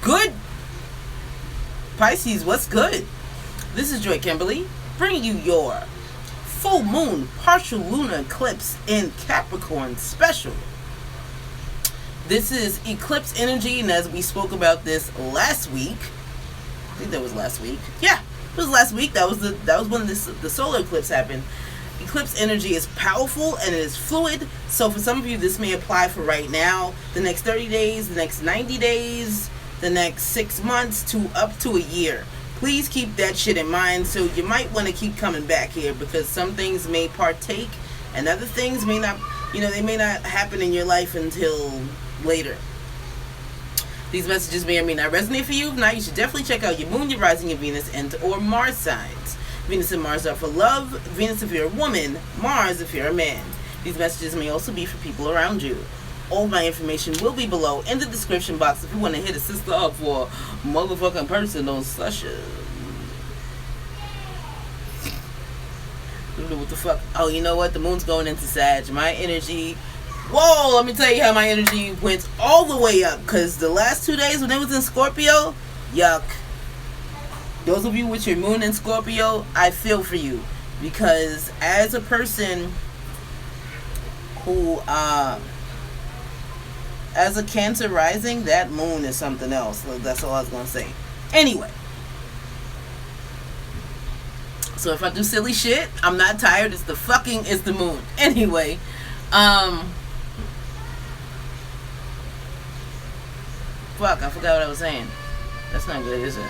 Good. Pisces, what's good? This is Joy Kimberly, bringing you your full moon partial lunar eclipse in Capricorn special. This is eclipse energy, and as we spoke about this last week, I think that was last week. Yeah, it was last week. That was when the solar eclipse happened. Eclipse energy is powerful and it is fluid. So for some of you, this may apply for right now, the next 30 days, the next 90 days, the next 6 months to up to a year. Please keep that shit in mind. So you might want to keep coming back here because some things may partake and other things may not, they may not happen in your life until later. These messages may or may not resonate for you. If not, you should definitely check out your moon, your rising, your Venus, and or Mars signs. Venus and Mars are for love. Venus if you're a woman. Mars if you're a man. These messages may also be for people around you. All my information will be below in the description box if you want to hit a sister up for a motherfucking personal session. What the fuck? Oh, you know what? The moon's going into Sag. My energy... Whoa, let me tell you how my energy went all the way up. Because the last 2 days when it was in Scorpio, yuck. Those of you with your moon in Scorpio, I feel for you. Because as a person who, as a Cancer rising, that moon is something else. That's all I was going to say. Anyway. So if I do silly shit, I'm not tired. It's the moon. Anyway. Fuck, I forgot what I was saying. That's not good, is it?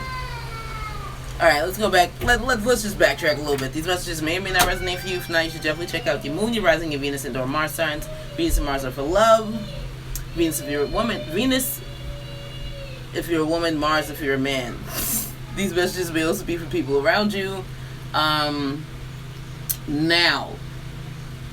Alright, let's go back. Let's just backtrack a little bit. These messages may or may not resonate for you. If not, you should definitely check out your moon, your rising, your Venus, and or Mars signs. Venus and Mars are for love. Venus if you're a woman. Venus if you're a woman. Mars if you're a man. These messages may also be for people around you. Now,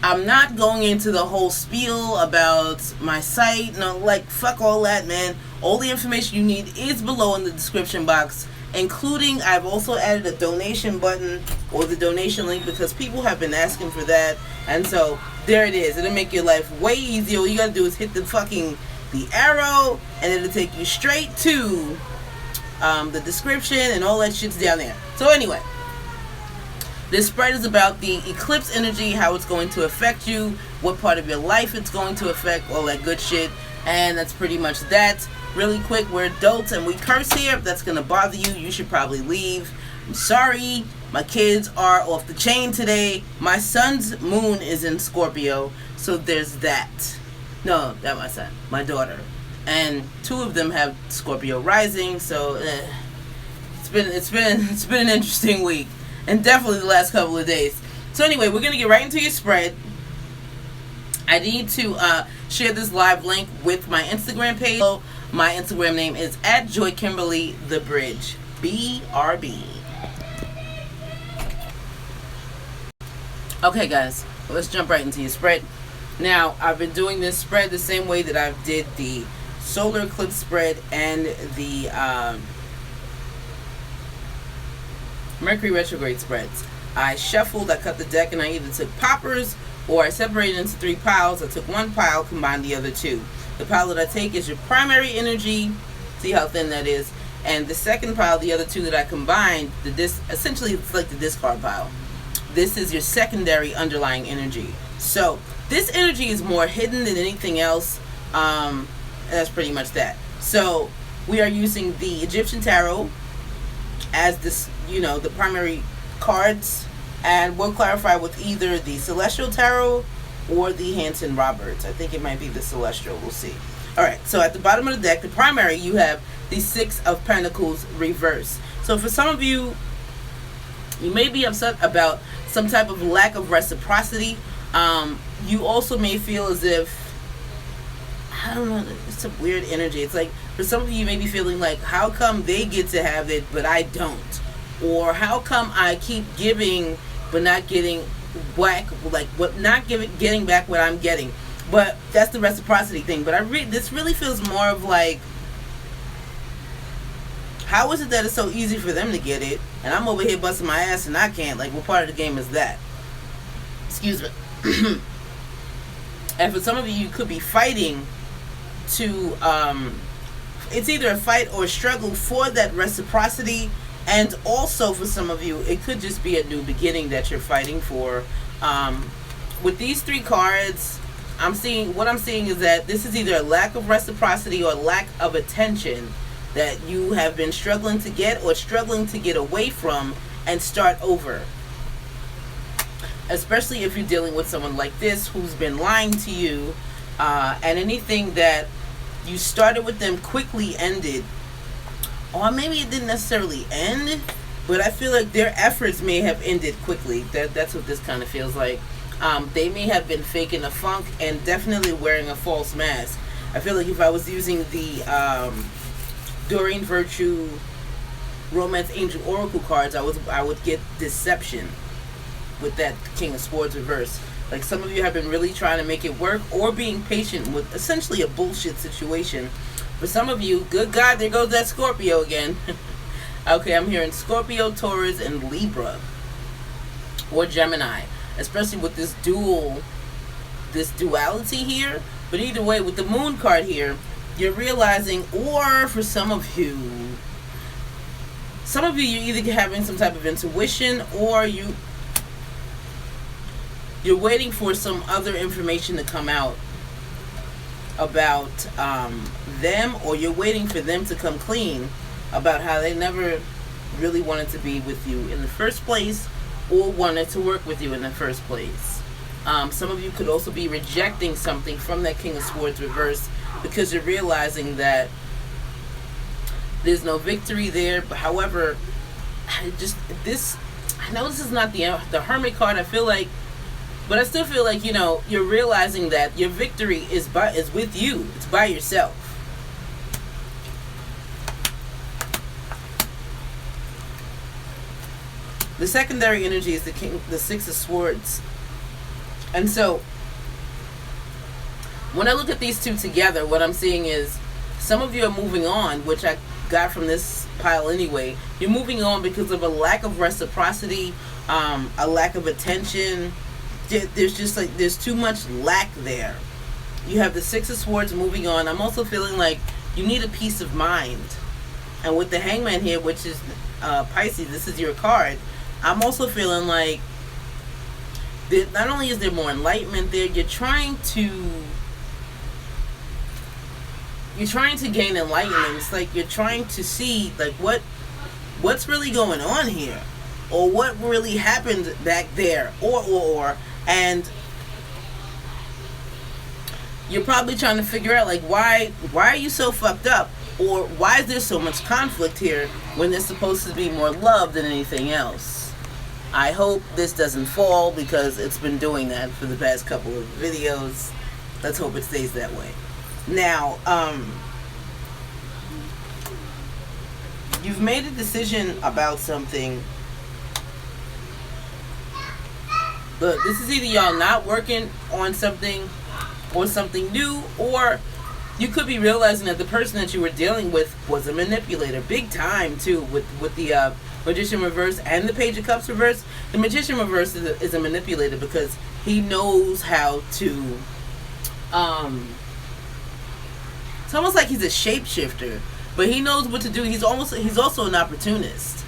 I'm not going into the whole spiel about my site. No, fuck all that, man. All the information you need is below in the description box, including I've also added a donation button or the donation link because people have been asking for that. And so there it is. It'll make your life way easier. All you gotta do is hit the arrow and it'll take you straight to the description and all that shit's down there. So anyway, this spread is about the eclipse energy, how it's going to affect you, what part of your life it's going to affect, all that good shit. And that's pretty much that. Really quick, we're adults and we curse here. If that's going to bother you, you should probably leave. I'm sorry. My kids are off the chain today. My son's moon is in Scorpio, so there's that. No, not my son. My daughter. And 2 of them have Scorpio rising, so it's been an interesting week. And definitely the last couple of days. So anyway, we're going to get right into your spread. I need to share this live link with my Instagram page. My Instagram name is at JoyKimberlyTheBridge. BRB. Okay, guys. Let's jump right into your spread. Now, I've been doing this spread the same way that I did the solar eclipse spread and the Mercury retrograde spreads. I shuffled, I cut the deck, and I either took poppers or I separated into 3 piles. I took 1 pile, combined the other 2. The pile that I take is your primary energy. See how thin that is. And the second pile, the other 2 that I combined, essentially it's like the discard pile. This is your secondary underlying energy. So this energy is more hidden than anything else. And that's pretty much that. So we are using the Egyptian Tarot as this, the primary cards, and we'll clarify with either the Celestial Tarot or the Hanson Roberts. I think it might be the Celestial. We'll see. Alright, so at the bottom of the deck, the primary, you have the 6 of Pentacles reverse. So for some of you, you may be upset about some type of lack of reciprocity. You also may feel as if, I don't know, it's a weird energy. It's like, for some of you may be feeling like, how come they get to have it, but I don't? Or how come I keep giving, but not getting back, getting back what I'm getting? But that's the reciprocity thing. But this really feels more of like, how is it that it's so easy for them to get it, and I'm over here busting my ass and I can't? Like, what part of the game is that? Excuse me. And for some of you, you could be fighting to it's either a fight or a struggle for that reciprocity. And also for some of you, it could just be a new beginning that you're fighting for. With these 3 cards, what I'm seeing is that this is either a lack of reciprocity or lack of attention that you have been struggling to get or struggling to get away from and start over. Especially if you're dealing with someone like this who's been lying to you, and anything that you started with them quickly ended. Or maybe it didn't necessarily end, but I feel like their efforts may have ended quickly. That's what this kind of feels like. They may have been faking a funk and definitely wearing a false mask. I feel like if I was using the Doreen Virtue Romance Angel Oracle cards, I would get deception with that King of Swords reverse. Like, some of you have been really trying to make it work or being patient with essentially a bullshit situation. For some of you, good God, there goes that Scorpio again. Okay, I'm hearing Scorpio, Taurus, and Libra. Or Gemini. Especially with this duality here. But either way, with the Moon card here, you're realizing, or for some of you, you're either having some type of intuition, or you're waiting for some other information to come out about them, or you're waiting for them to come clean about how they never really wanted to be with you in the first place, or wanted to work with you in the first place. Some of you could also be rejecting something from that King of Swords reverse because you're realizing that there's no victory there. But however, I know this is not the Hermit card. But I still feel like, you're realizing that your victory is with you. It's by yourself. The secondary energy is the Six of Swords. And so, when I look at these two together, what I'm seeing is some of you are moving on, which I got from this pile anyway. You're moving on because of a lack of reciprocity, a lack of attention. There's too much lack there. You have the Six of Swords moving on. I'm also feeling like you need a peace of mind. And with the Hangman here, which is Pisces, this is your card. I'm also feeling like not only is there more enlightenment there, you're trying to gain enlightenment. It's like you're trying to see like what's really going on here, or what really happened back there, or and you're probably trying to figure out like why are you so fucked up, or why is there so much conflict here when there's supposed to be more love than anything else. I hope this doesn't fall, because it's been doing that for the past couple of videos. Let's hope it stays that way. Now, you've made a decision about something. Look, this is either y'all not working on something or something new, or you could be realizing that the person that you were dealing with was a manipulator, big time too, with the Magician reverse and the Page of Cups reverse. The Magician reverse is a manipulator because he knows how to it's almost like he's a shapeshifter, but he knows what to do. He's also an opportunist.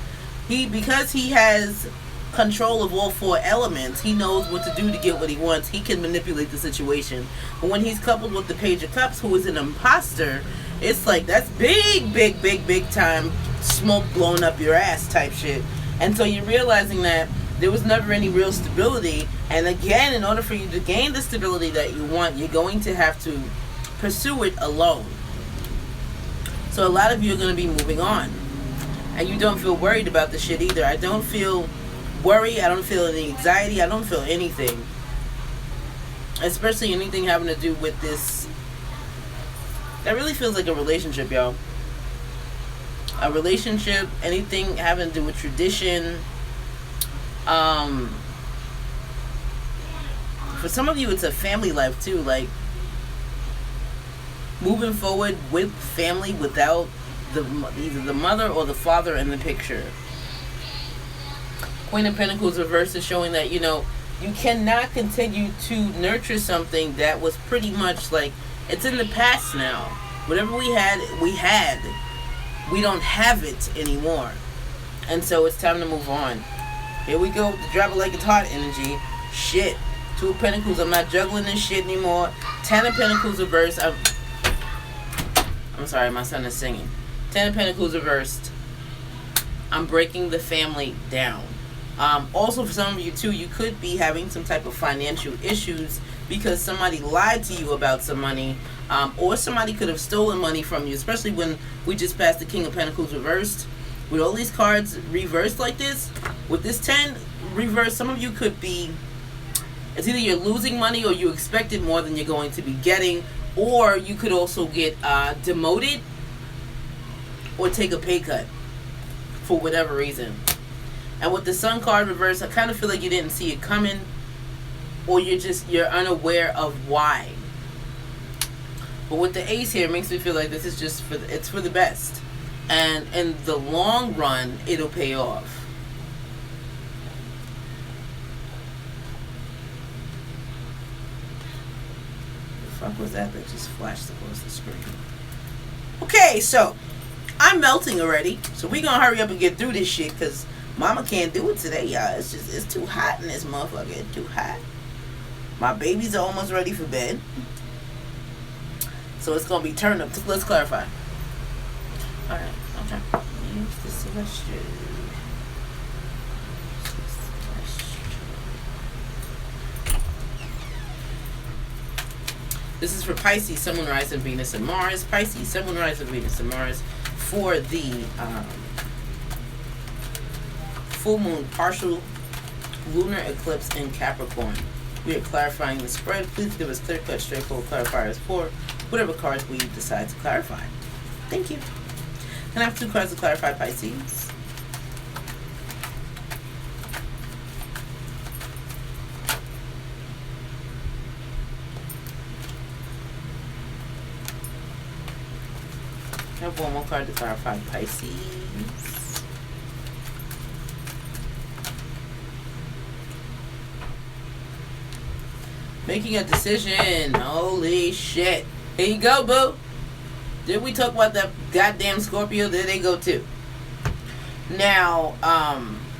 Because he has control of all 4 elements, he knows what to do to get what he wants. He can manipulate the situation. But when he's coupled with the Page of Cups, who is an imposter, it's like that's big time smoke blowing up your ass type shit. And so you're realizing that there was never any real stability. And again, in order for you to gain the stability that you want, you're going to have to pursue it alone. So a lot of you are going to be moving on. And you don't feel worried about the shit either. I don't feel worry. I don't feel any anxiety. I don't feel anything. Especially anything having to do with this. That really feels like a relationship, y'all. A relationship, anything having to do with tradition. For some of you, it's a family life too. Like, moving forward with family without either the mother or the father in the picture. Queen of Pentacles reverse is showing that, you cannot continue to nurture something that was pretty much like It's in the past now. Whatever we had. We don't have it anymore. And so it's time to move on. Here we go with the drop it like it's hot energy. Shit. Two of Pentacles. I'm not juggling this shit anymore. 10 of Pentacles reversed. I'm sorry, my son is singing. 10 of Pentacles reversed. I'm breaking the family down. Also, for some of you too, you could be having some type of financial issues because somebody lied to you about some money, or somebody could have stolen money from you, especially when we just passed the King of Pentacles reversed. With all these cards reversed like this, with this 10 reversed, some of you could be, it's either you're losing money or you expected more than you're going to be getting, or you could also get demoted or take a pay cut for whatever reason. And with the Sun card reversed, I kind of feel like you didn't see it coming, or you're unaware of why. But with the Ace here, it makes me feel like this is just it's for the best, and in the long run, it'll pay off. The fuck was that just flashed across the screen? Okay, so I'm melting already, so we gonna hurry up and get through this shit, cause Mama can't do it today, y'all. It's too hot in this motherfucker. It's too hot. My babies are almost ready for bed, so it's gonna be turned up. Let's clarify. All right, okay. Use the celestial. This is for Pisces, Sun, Moon, Rising, Venus, and Mars. Pisces, Sun, Moon, Rising, Venus, and Mars for the full moon, partial lunar eclipse in Capricorn. We are clarifying the spread. Please give us clear-cut, straightforward clarifiers for whatever cards we decide to clarify. Thank you. And I have 2 cards to clarify, Pisces. I have 1 more card to clarify, Pisces. Making a decision. Holy shit. Here you go, boo. Did we talk about that goddamn Scorpio? There they go, too. Now,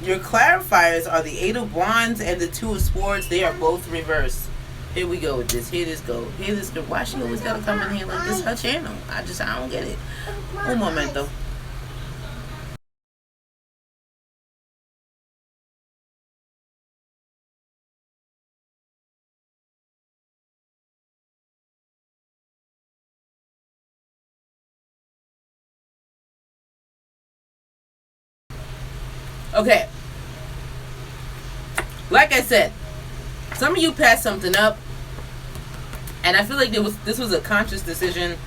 your clarifiers are the 8 of Wands and the 2 of Swords. They are both reversed. Here we go with this. Here this go. Here this go. Why she always gotta come in here like this? Her channel. I don't get it. Un momento. Okay. Like I said, some of you passed something up, and I feel like this was a conscious decision,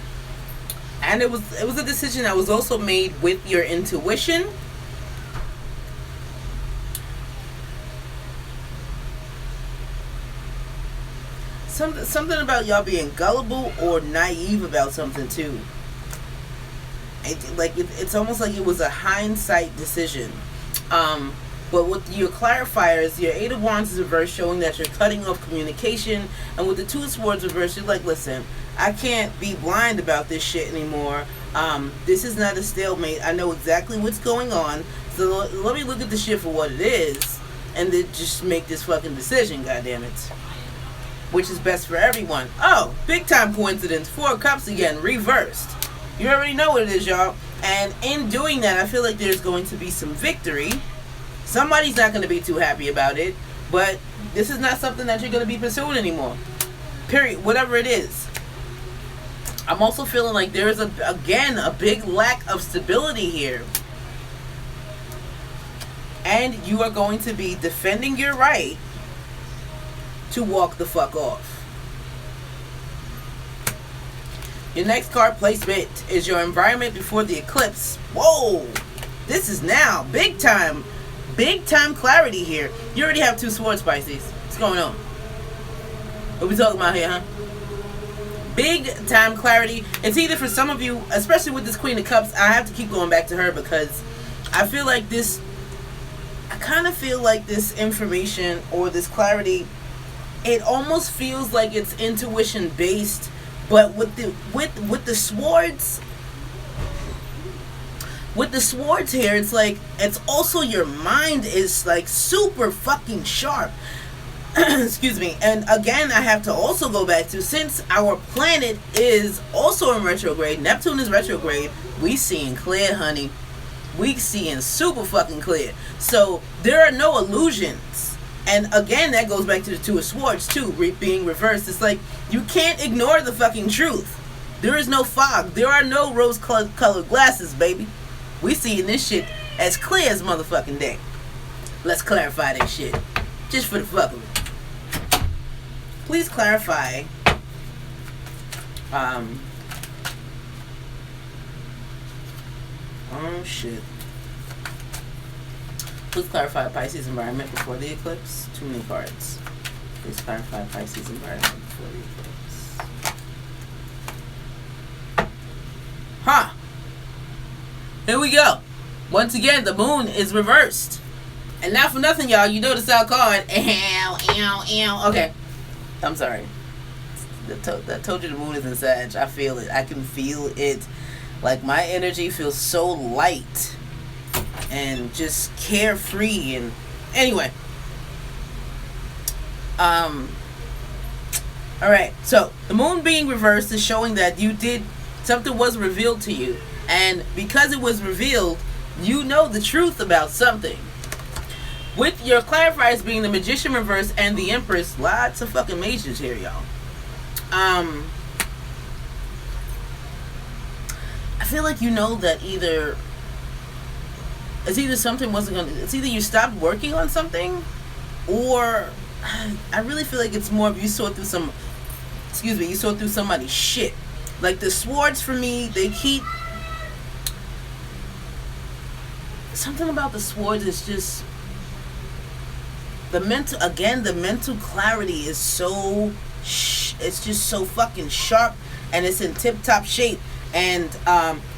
and it was a decision that was also made with your intuition. Something about y'all being gullible or naive about something too. It's almost like it was a hindsight decision. But with your clarifiers, your 8 of Wands is reversed, showing that you're cutting off communication. And with the 2 of Swords reversed, you're like, listen, I can't be blind about this shit anymore. This is not a stalemate. I know exactly what's going on. So let me look at the shit for what it is, and then just make this fucking decision, goddammit. Which is best for everyone. Oh, big time coincidence. 4 of Cups again, reversed. You already know what it is, y'all. And in doing that, I feel like there's going to be some victory. Somebody's not going to be too happy about it, but this is not something that you're going to be pursuing anymore. Period. Whatever it is. I'm also feeling like there is, again, a big lack of stability here. And you are going to be defending your right to walk the fuck off. Your next card placement is your environment before the eclipse. Whoa! This is now big time clarity here. You already have 2 swords, Pisces. What's going on? What we talking about here, huh? Big time clarity. It's either for some of you, especially with this Queen of Cups, I have to keep going back to her because I feel like this, I kind of feel like this information or this clarity, it almost feels like it's intuition based, But with the swords, here, it's like, it's also your mind is like super fucking sharp. Excuse me. And again, I have to also go back to, since our planet is also in retrograde, Neptune is retrograde, we seeing clear, honey. We seeing super fucking clear. So there are no illusions. And again, that goes back to the Two of Swords too, being reversed. It's like, you can't ignore the fucking truth. There is no fog. There are no rose-colored glasses, baby. We seeing this shit as clear as motherfucking day. Let's clarify that shit, just for the fuck of it. Please clarify. Oh shit. Please clarify Pisces environment before the eclipse. Too many cards. Please clarify Pisces environment before the eclipse. Huh. Here we go. Once again, the moon is reversed. And not for nothing, y'all, you notice our card. Okay. I'm sorry. I told you the moon is in Sag. I feel it. I can feel it. Like, my energy feels so light and just carefree. And anyway, all right. So the moon being reversed is showing that something was revealed to you, and because it was revealed, you know the truth about something. With your clarifiers being the Magician reverse and the Empress, lots of fucking mages here, y'all. I feel like you know that either something wasn't gonna. It's either you stopped working on something, or I really feel like it's more of you saw through somebody's shit. Like the swords for me, they keep something about the swords is just the mental clarity is so it's just so fucking sharp, and it's in tip-top shape. And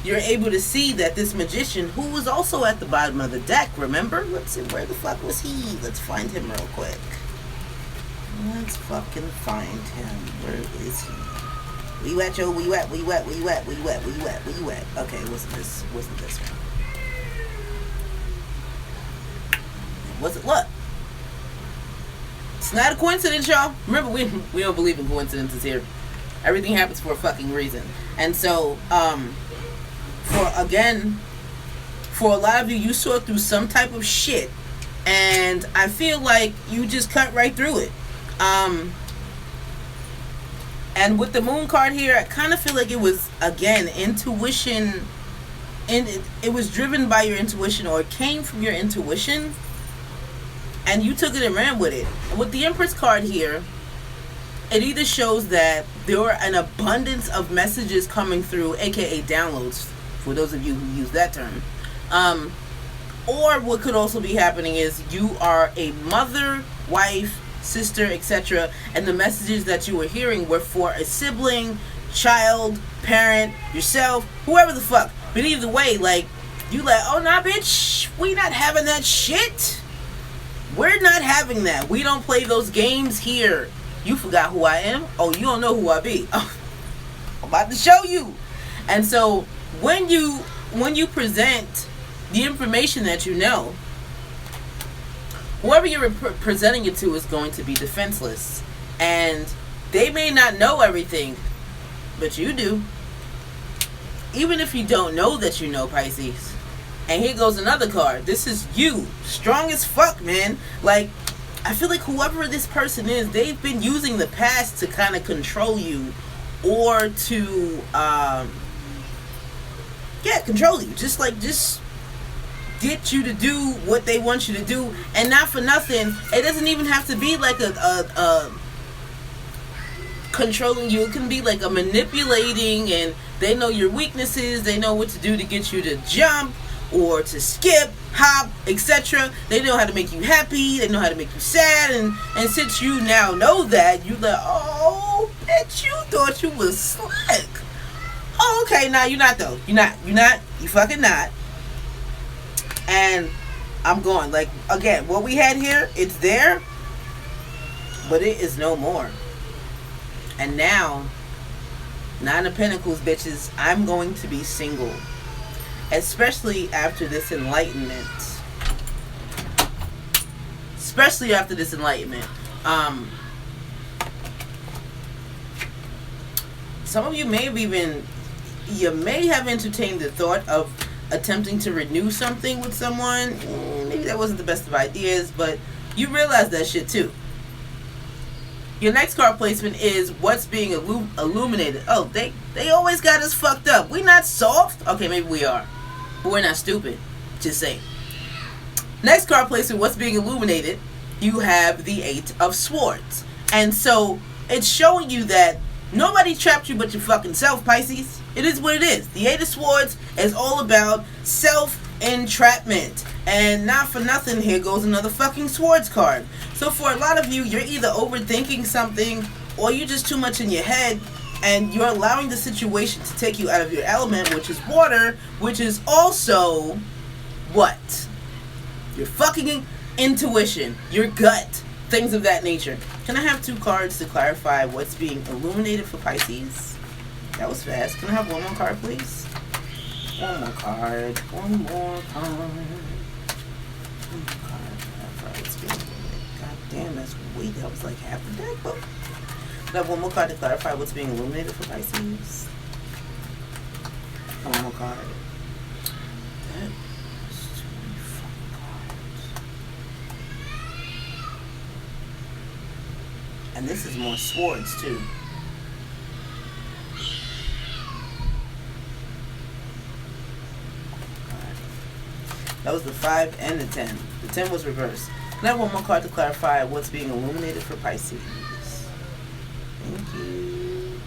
you're able to see that this magician, who was also at the bottom of the deck, remember? Let's see, where the fuck was he? Let's find him real quick. Let's fucking find him. Where is he? Where you at, Joe? Where you at? Where you at? Where you at? Where you at? Where you at? Where you at? Okay, wasn't this one. Was it what? It's not a coincidence, y'all. Remember, we don't believe in coincidences here. Everything happens for a fucking reason. And so, for a lot of you, you saw through some type of shit, and I feel like you just cut right through it. And with the moon card here, I kind of feel like it was, again, intuition, and it was driven by your intuition, or it came from your intuition, and you took it and ran with it. And with the Empress card here, it either shows that there were an abundance of messages coming through, aka downloads, for those of you who use that term. Or what could also be happening is you are a mother, wife, sister, etc., and the messages that you were hearing were for a sibling, child, parent, yourself, whoever the fuck. But either way, like, you like, oh nah bitch, we not having that shit. We're not having that. We don't play those games here. You forgot who I am? Oh, you don't know who I be. Oh, I'm about to show you. And so when you present the information that you know, whoever you're presenting it to is going to be defenseless. And they may not know everything, but you do. Even if you don't know that you know, Pisces. And here goes another card. This is you. Strong as fuck, man. Like, I feel like whoever this person is, they've been using the past to kind of control you, or to control you. Just get you to do what they want you to do. And not for nothing, it doesn't even have to be like a controlling you. It can be like a manipulating, and they know your weaknesses. They know what to do to get you to jump or to skip, hop, etc. They know how to make you happy. They know how to make you sad. And since you now know that, you like, oh, bitch, you thought you was slick. Oh, okay, now you're not though. You're not. You fucking not. And I'm going, like, again, what we had here, it's there, but it is no more. And now Nine of Pentacles, bitches. I'm going to be single. Especially after this enlightenment. Especially after this enlightenment. Some of you may have entertained the thought of attempting to renew something with someone. Maybe that wasn't the best of ideas, but you realize that shit too. Your next card placement is what's being illuminated. Oh, they always got us fucked up. We not soft? Okay, maybe we are. But we're not stupid. Just saying. Next card placement, what's being illuminated. You have the Eight of Swords. And so, it's showing you that nobody trapped you but your fucking self, Pisces. It is what it is. The Eight of Swords is all about self-entrapment. And not for nothing, here goes another fucking swords card. So for a lot of you, you're either overthinking something or you're just too much in your head and you're allowing the situation to take you out of your element, which is water, which is also what? Your fucking intuition, your gut, things of that nature. Can I have 2 cards to clarify what's being illuminated for Pisces? That was fast. Can I have one more card, please? One more card. One more card. God damn, that's way. That was like half the deck, but I have one more card to clarify what's being illuminated for Pisces. One more card. That is too many fucking cards. And this is more swords too. That was the 5 and the 10. The 10 was reversed. Can I have one more card to clarify what's being illuminated for Pisces? Thank you.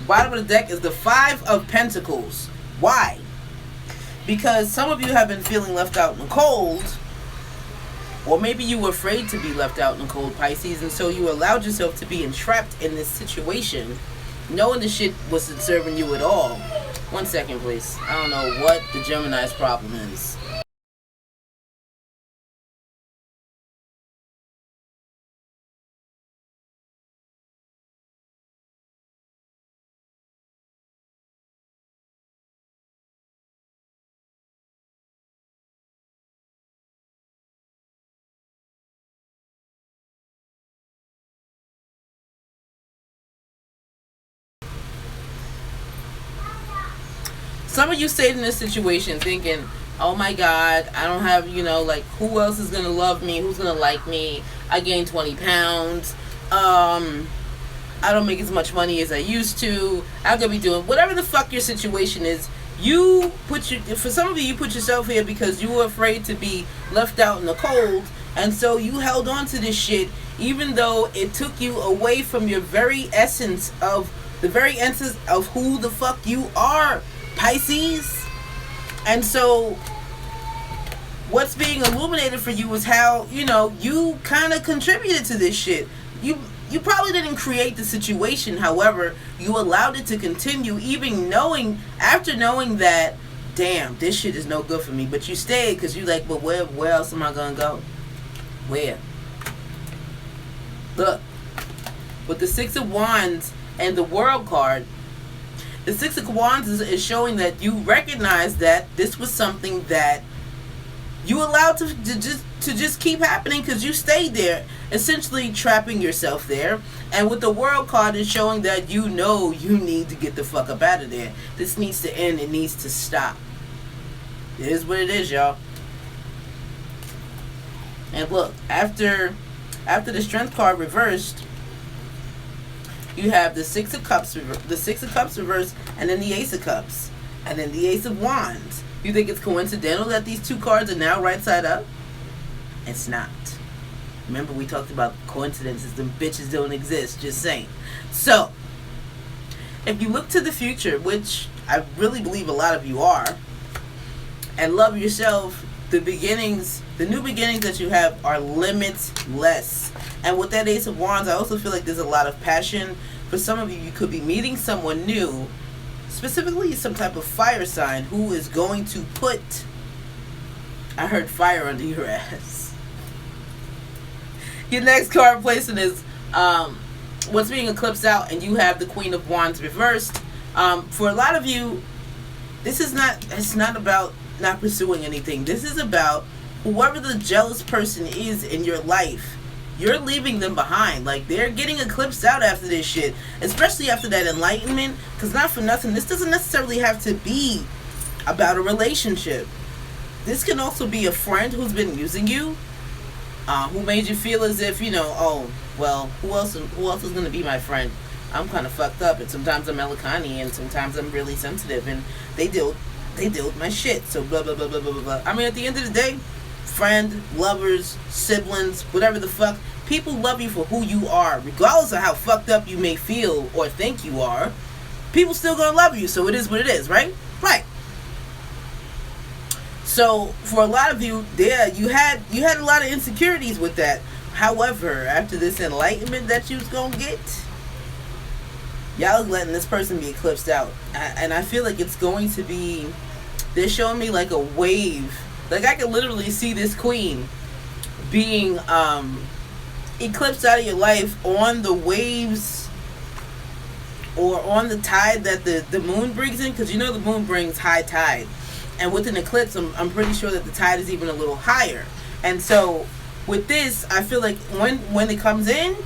Bottom of the deck is the 5 of Pentacles. Why? Because some of you have been feeling left out in the cold. Or maybe you were afraid to be left out in the cold, Pisces. And so you allowed yourself to be entrapped in this situation. Knowing the shit wasn't serving you at all. 1 second, please. I don't know what the Gemini's problem is. Some of you stayed in this situation thinking, oh my God, I don't have, like, who else is going to love me? Who's going to like me? I gained 20 pounds. I don't make as much money as I used to. I'm going to be doing whatever the fuck your situation is. For some of you, you put yourself here because you were afraid to be left out in the cold. And so you held on to this shit, even though it took you away from your very essence of who the fuck you are, Pisces. And so what's being illuminated for you is how, you kind of contributed to this shit. You probably didn't create the situation. However, you allowed it to continue, even after knowing that, damn, this shit is no good for me. But you stayed because you like, but where else am I going to go? Where? Look, with the 6 of Wands and the World card, the 6 of Wands is showing that you recognize that this was something that you allowed to just keep happening because you stayed there, essentially trapping yourself there. And with the World card, is showing that you need to get the fuck up out of there. This needs to end. It needs to stop. It is what it is, y'all. And look, after the Strength card reversed, you have the 6 of Cups, reversed, and then the Ace of Cups, and then the Ace of Wands. You think it's coincidental that these 2 cards are now right side up? It's not. Remember, we talked about coincidences. Them bitches don't exist. Just saying. So, if you look to the future, which I really believe a lot of you are, and love yourself, the new beginnings that you have are limitless. And with that Ace of Wands, I also feel like there's a lot of passion. For some of you, you could be meeting someone new, specifically some type of fire sign, who is going to put, I heard, fire under your ass. Your next card placement is what's being eclipsed out, and you have the Queen of Wands reversed. For a lot of you, it's not about not pursuing anything. This is about whoever the jealous person is in your life. You're leaving them behind. Like, they're getting eclipsed out after this shit, especially after that enlightenment. Because not for nothing, this doesn't necessarily have to be about a relationship. This can also be a friend who's been using you, who made you feel as if, oh, well, who else is going to be my friend? I'm kind of fucked up, and sometimes I'm Melancholy, and sometimes I'm really sensitive, and they deal with my shit, so blah, blah, blah, blah, blah, blah. I mean, at the end of the day, friend, lovers, siblings, whatever the fuck, people love you for who you are, regardless of how fucked up you may feel or think you are. People still gonna love you, so it is what it is, right? Right. So for a lot of you, yeah, you had a lot of insecurities with that. However, after this enlightenment that you was gonna get, y'all is letting this person be eclipsed out, and I feel like it's going to be. They're showing me like a wave. Like, I can literally see this queen being eclipsed out of your life on the waves or on the tide that the moon brings in, because the moon brings high tide, and with an eclipse I'm pretty sure that the tide is even a little higher. And so with this, I feel like when it comes in,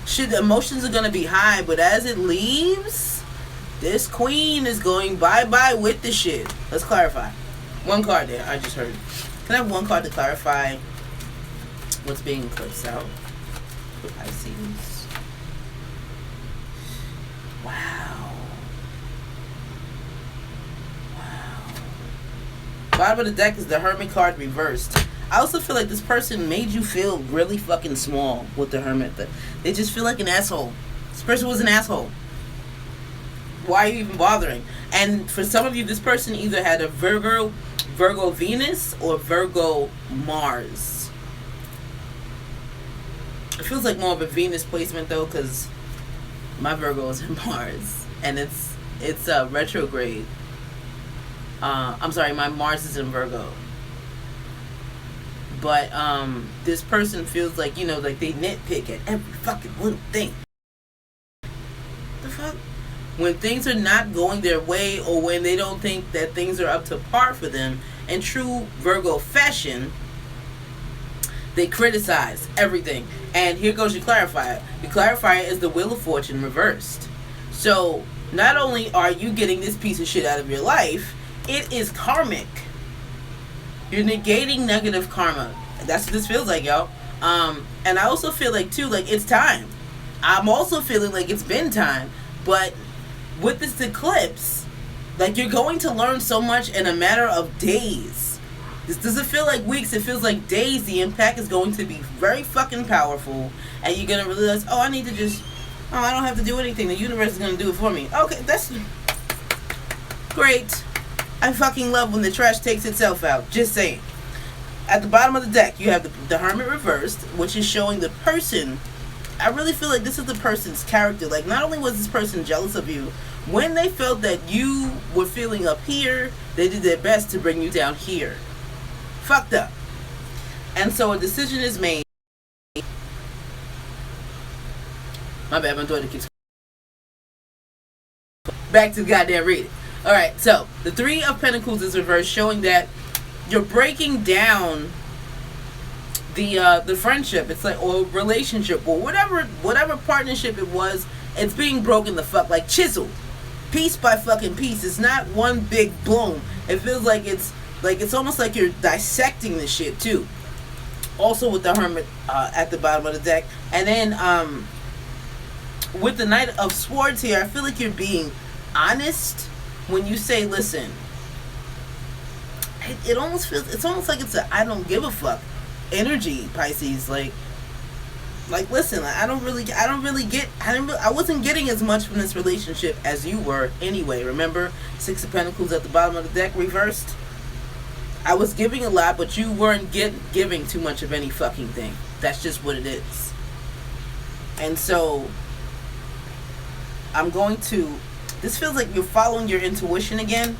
shit, the emotions are gonna be high, but as it leaves, this queen is going bye-bye with the shit. Let's clarify. One card there, I just heard. Can I have one card to clarify what's being eclipsed out for Pisces? Wow. Bottom of the deck is the Hermit card reversed. I also feel like this person made you feel really fucking small with the Hermit. They just feel like an asshole. This person was an asshole. Why are you even bothering? And for some of you, this person either had a Virgo Venus or Virgo Mars. It feels like more of a Venus placement though, because my Virgo is in Mars and it's retrograde. I'm sorry, my Mars is in Virgo. But this person feels like, like they nitpick at every fucking little thing. The fuck? When things are not going their way, or when they don't think that things are up to par for them, in true Virgo fashion, they criticize everything. And here goes your clarifier. Your clarifier is the Wheel of Fortune reversed. So not only are you getting this piece of shit out of your life, it is karmic. You're negating negative karma. That's what this feels like, y'all. And I also feel like too, like it's time. I'm also feeling like it's been time, but with this eclipse, like, you're going to learn so much in a matter of days. This doesn't feel like weeks, it feels like days. The impact is going to be very fucking powerful, and you're gonna realize, I don't have to do anything, the universe is gonna do it for me. Okay, that's great. I fucking love when the trash takes itself out, just saying. At the bottom of the deck, you have the Hermit reversed, which is showing the person. I really feel like this is the person's character. Like, not only was this person jealous of you, when they felt that you were feeling up here, they did their best to bring you down here. Fucked up. And so a decision is made. My bad, my daughter keeps... Back to the goddamn reading. Alright, so the Three of Pentacles is reversed, showing that you're breaking down the friendship. It's like, or relationship, or whatever partnership it was, it's being broken the fuck, like chiseled, piece by fucking piece. It's not one big bloom. It feels like it's almost like you're dissecting the shit too. Also with the Hermit at the bottom of the deck, and then with the Knight of Swords here, I feel like you're being honest when you say, listen. It almost feels, it's almost like it's a I don't give a fuck energy, Pisces. Like listen, I wasn't getting as much from this relationship as you were anyway. Remember, Six of Pentacles at the bottom of the deck reversed. I was giving a lot, but you weren't giving too much of any fucking thing. That's just what it is. And so this feels like you're following your intuition again,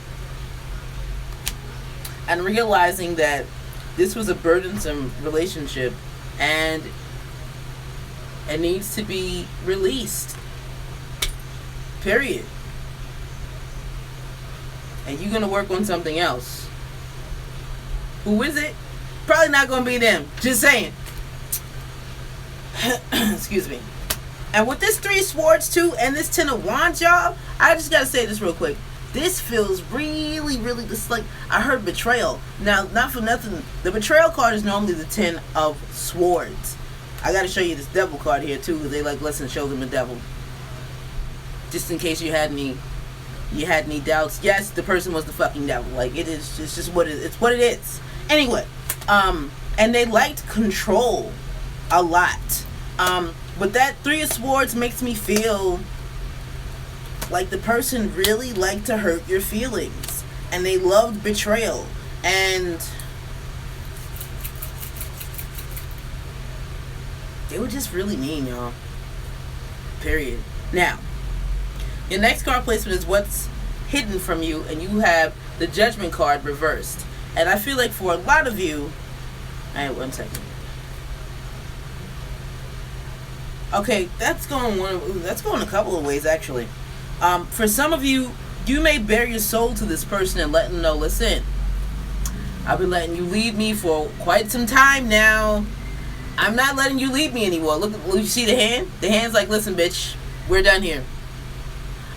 and realizing that this was a burdensome relationship, and It needs to be released. Period. And you're going to work on something else. Who is it? Probably not going to be them. Just saying. Excuse me. And with this 3 of Swords too, and this 10 of Wands, y'all, I just got to say this real quick. This feels really, really just like, I heard betrayal. Now, not for nothing, the betrayal card is normally the 10 of Swords. I got to show you this devil card here too, because they like, listen, show them the devil. Just in case you had any doubts. Yes, the person was the fucking devil. Like, it's just what it's what it is. Anyway, and they liked control a lot. But that 3 of Swords makes me feel like the person really liked to hurt your feelings, and they loved betrayal, and they were just really mean, y'all. Period. Now, your next card placement is what's hidden from you, and you have the Judgment card reversed. And I feel like for a lot of you, alright, 1 second. Okay, that's going a couple of ways actually. For some of you, you may bare your soul to this person and let them know, listen, I've been letting you lead me for quite some time now. I'm not letting you lead me anymore. Look, you see the hand? The hand's like, listen, bitch, we're done here.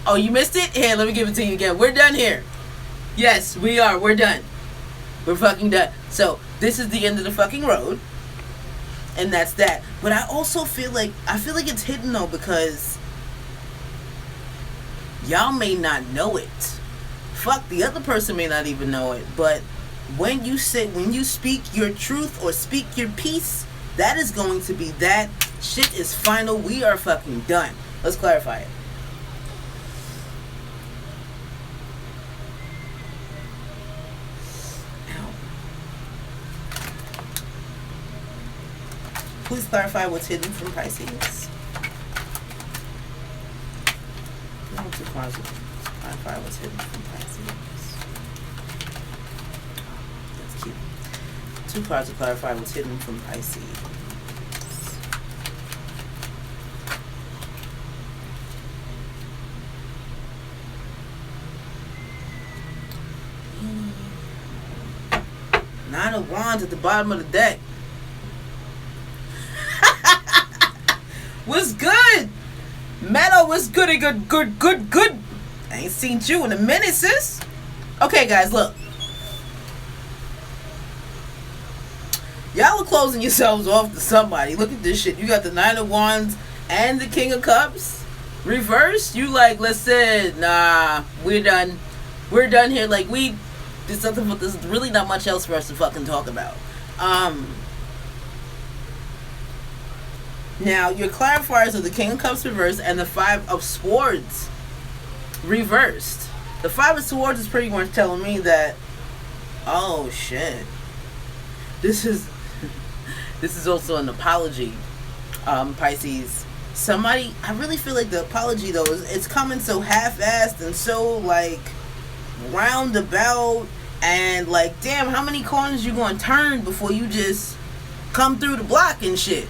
Oh, you missed it? Here, let me give it to you again. We're done here. Yes, we are. We're done. We're fucking done. So, this is the end of the fucking road. And that's that. But I also feel like, it's hidden though, because y'all may not know it. Fuck, the other person may not even know it. But when you speak your truth or speak your piece, that is going to be that. Shit is final. We are fucking done. Let's clarify it. Please clarify what's hidden from Pisces. Clarify what's hidden from Pisces. That's cute. 2 cards to clarify what's hidden from Pisces. Nine of Wands at the bottom of the deck. What's good? Meadow, what's goody good. I ain't seen you in a minute, sis. Okay, guys, look. Y'all are closing yourselves off to somebody. Look at this shit. You got the 9 of Wands and the King of Cups reversed. You like, listen, nah, we're done. We're done here. Like, there's something, but there's really not much else for us to fucking talk about. Now, your clarifiers are the King of Cups reversed and the 5 of Swords reversed. The 5 of Swords is pretty much telling me that, oh shit, this is also an apology, Pisces. Somebody, I really feel like the apology though it's coming so half-assed and so like roundabout, and like, damn, how many corners you gonna turn before you just come through the block and shit?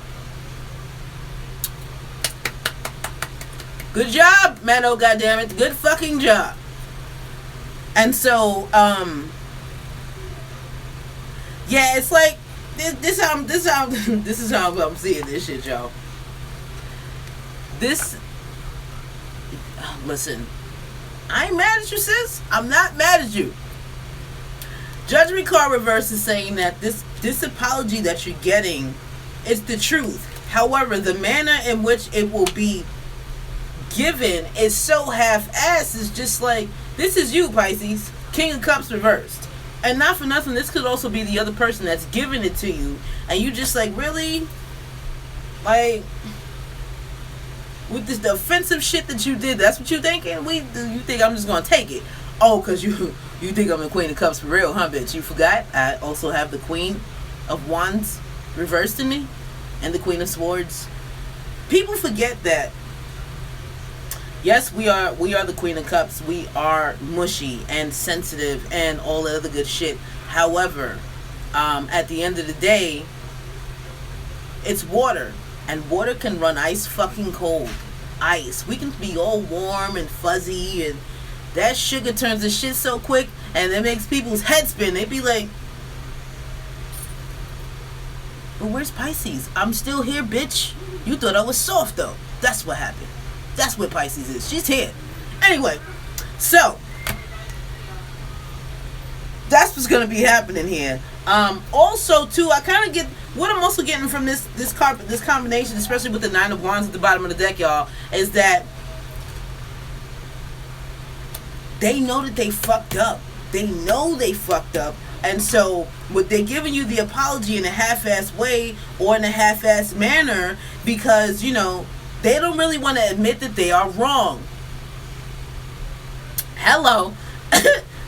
Good job, Meadow, goddammit. Good fucking job. And so, yeah, it's like this is how I'm seeing this shit, y'all. Listen, I ain't mad at you, sis. I'm not mad at you. Judgment card reverse is saying that this apology that you're getting is the truth. However, the manner in which it will be given is so half-assed. It's just like, this is you, Pisces. King of Cups reversed. And not for nothing, this could also be the other person that's giving it to you, and you just like, really? Like, with this the offensive shit that you did, that's what you thinking? You think I'm just gonna take it? Oh, cause you think I'm the Queen of Cups for real, huh, bitch? You forgot I also have the Queen of Wands reversed in me, and the Queen of Swords. People forget that. Yes, we are the Queen of Cups. We are mushy and sensitive and all that other good shit. However, at the end of the day, it's water. And water can run ice fucking cold. Ice. We can be all warm and fuzzy, and that sugar turns the shit so quick, and it makes people's heads spin. They be like, but where's Pisces? I'm still here, bitch. You thought I was soft, though. That's what happened. That's what Pisces is. She's here. Anyway, so that's what's gonna be happening here. Also, too, I kind of get what I'm also getting from this combination, especially with the Nine of Wands at the bottom of the deck, y'all, is that they know that they fucked up. They know they fucked up. And so, what they're giving you the apology in a half-assed way or in a half-assed manner because, you know, they don't really want to admit that they are wrong. Hello.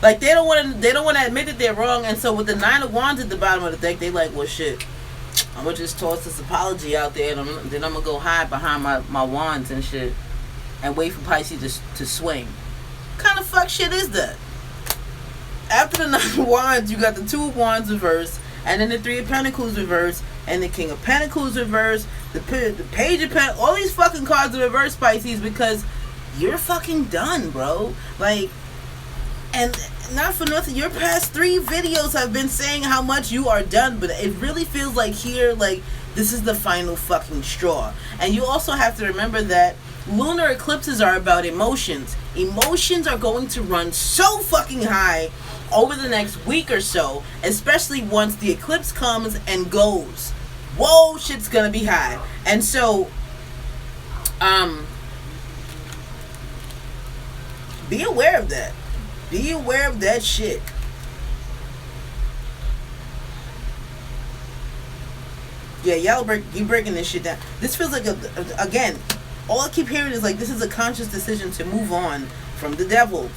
Like, they don't want to admit that they're wrong. And so, with the Nine of Wands at the bottom of the deck, they like, well, shit, I'm going to just toss this apology out there, and then I'm going to go hide behind my wands and shit and wait for Pisces to swing. What kind of fuck shit is that? After the Nine of Wands, you got the Two of Wands reversed, and then the Three of Pentacles reversed, and the King of Pentacles reversed, the Page of Pentacles, all these fucking cards are reversed, Pisces, because you're fucking done, bro. Like, and not for nothing, your past 3 videos have been saying how much you are done, but it really feels like here, like, this is the final fucking straw. And you also have to remember that lunar eclipses are about emotions. Emotions are going to run so fucking high over the next week or so, especially once the eclipse comes and goes. Whoa, shit's gonna be high. And so, be aware of that. Be aware of that shit. Yeah, y'all you breaking this shit down. This feels like again, all I keep hearing is like, this is a conscious decision to move on from the devil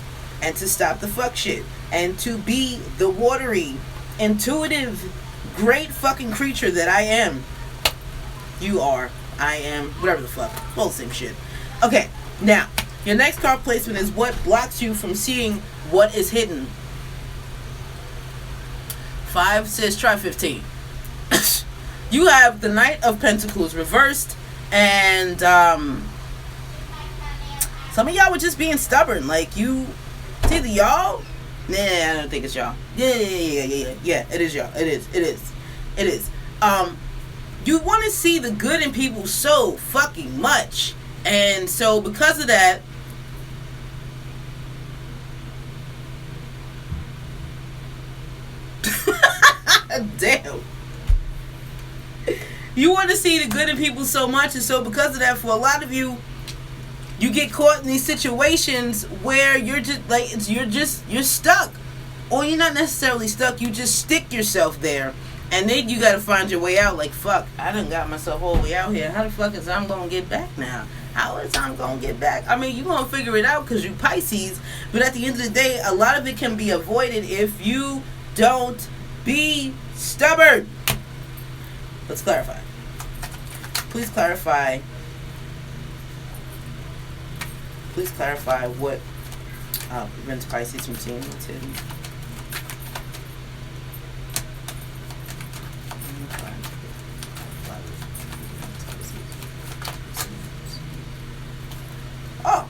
and to stop the fuck shit and to be the watery, intuitive, great fucking creature that I am. You are. I am. Whatever the fuck. All the same shit. Okay, now, your next card placement is what blocks you from seeing what is hidden. 5 says try 15. You have the Knight of Pentacles reversed, and some of y'all were just being stubborn. Like, you, it's either y'all. Nah, I don't think it's y'all. Yeah, it is y'all. It is. You want to see the good in people so fucking much, and so because of that, damn. You want to see the good in people so much, and so because of that, for a lot of you, you get caught in these situations where you're just like, you're stuck, or you're not necessarily stuck. You just stick yourself there, and then you got to find your way out. Like, fuck, I done got myself all the way out here. How the fuck is I'm gonna get back now? How is I'm gonna get back? I mean, you gonna figure it out because you Pisces, but at the end of the day, a lot of it can be avoided if you don't be stubborn. Let's clarify. Please clarify. Please clarify what prevents Pisces from seeing what's hidden. Oh!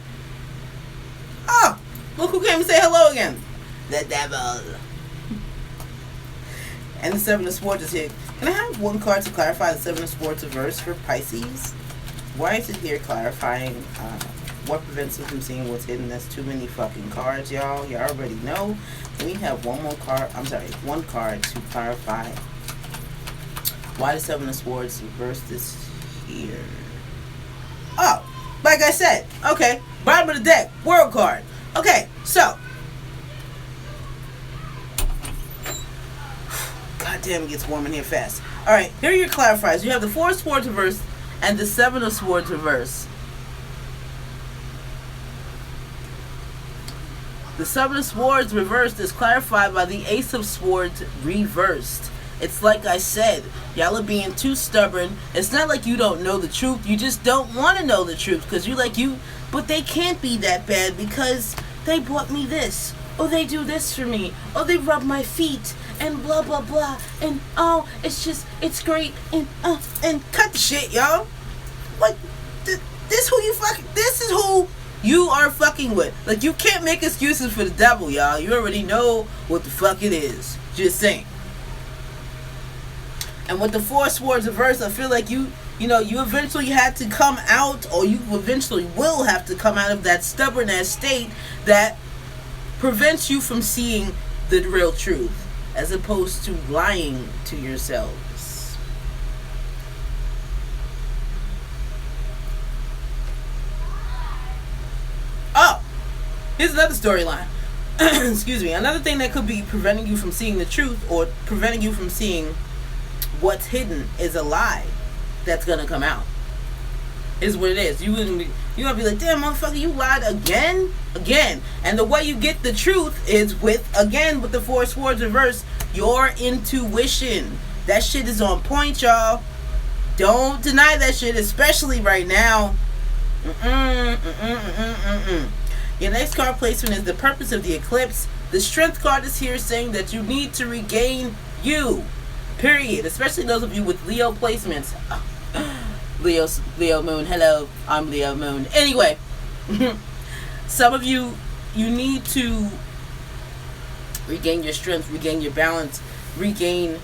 Look who came to say hello again. The devil. And the Seven of Swords is here. Can I have one card to clarify the Seven of Swords reverse for Pisces? Why is it here clarifying what prevents us from seeing what's hidden? That's too many fucking cards, y'all. You already know. We have one card to clarify why the Seven of Swords reverse is here. Oh, like I said, okay, bottom of the deck, World card. Okay, so God damn, it gets warm in here fast. Alright, here are your clarifiers. You have the Four of Swords reversed and the Seven of Swords reversed. The Seven of Swords reversed is clarified by the Ace of Swords reversed. It's like I said, y'all are being too stubborn. It's not like you don't know the truth. You just don't want to know the truth because but they can't be that bad because they bought me this. Or they do this for me. Or they rub my feet. And blah, blah, blah. And, oh, it's great. And cut the shit, y'all. Like, this is who you are fucking with. Like, you can't make excuses for the devil, y'all. You already know what the fuck it is. Just saying. And with the Four Swords reverse, I feel like you eventually had to come out, or you eventually will have to come out of that stubborn ass state that prevents you from seeing the real truth, as opposed to lying to yourselves. Oh, here's another storyline. Excuse me. Another thing that could be preventing you from seeing the truth, or preventing you from seeing what's hidden, is a lie that's gonna come out. Is what it is. You're gonna be like, damn motherfucker, you lied again. And the way you get the truth is with the Four Swords reverse, your intuition. That shit is on point, y'all. Don't deny that shit, especially right now. Your next card placement is the purpose of the eclipse. The strength card is here saying that you need to regain you. Period. Especially those of you with Leo placements. Leo moon. Hello, I'm Leo moon. Anyway, some of you need to regain your strength, regain your balance, regain